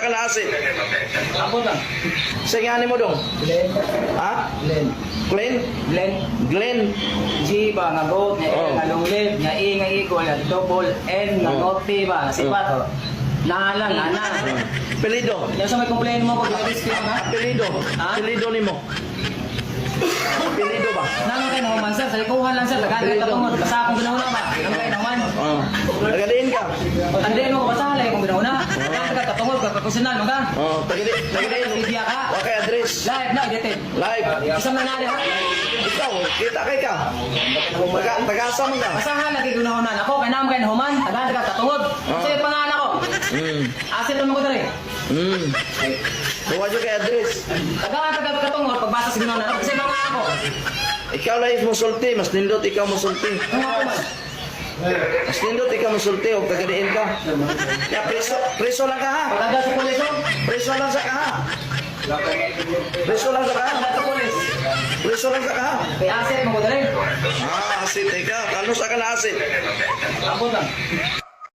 sa ka na asin? Abot lang. Sige ani mo dong. Glenn. Ha? Glenn. Glenn? Glenn. Glenn. G ba nga goat, nga Oh. L nga long live, nga E nga equal, nga double N nga Oh. goat P ba, sipat. Nalang, nana. Apelido. Yan sa may complain mo pag nag-display ka. Apelido. Ha? Apelido nimo. Apelido ba? Nalang kayo naman sir, sa likuhan lang sir, tagaan ka tungod, basa akong ginauna ba? Nalang kayo naman. Oh. Tagadiin ka. Tandiin mo, basa halay akong ginauna. Tagaan ka tungod, kakusinan mo ka. Oh, tagadiin. Media ka. Wa kay address. Live na, edited. Live. Isang nanali ha. Ikaw, kita kay ka. Tagasa mo ka. Basa halay kayo ginauna. Ako, kaya naman kayo naman, tagaan ka tungod. Kasi pangalan ko. Asin naman ko dali. Huwag yung kay address. Tagaan ka katungod, pagbasa sa ginauna. Kasi pangalan ako. Ikaw lang musulti. Mas nindot ikaw musulti. Ano ako man? Mas nindot ikaw musulti. Huwag tagadiin ka. Ya, preso lang ka ha. Pagdaga sa pulis oh. Preso lang sa ka ha. Preso lang sa ka ha. Pagdaga sa pulis. Preso lang sa ka ha. Kaya asin mo ko dali. Ah, asit ikaw. Ano sa ka na asit? Abot lang.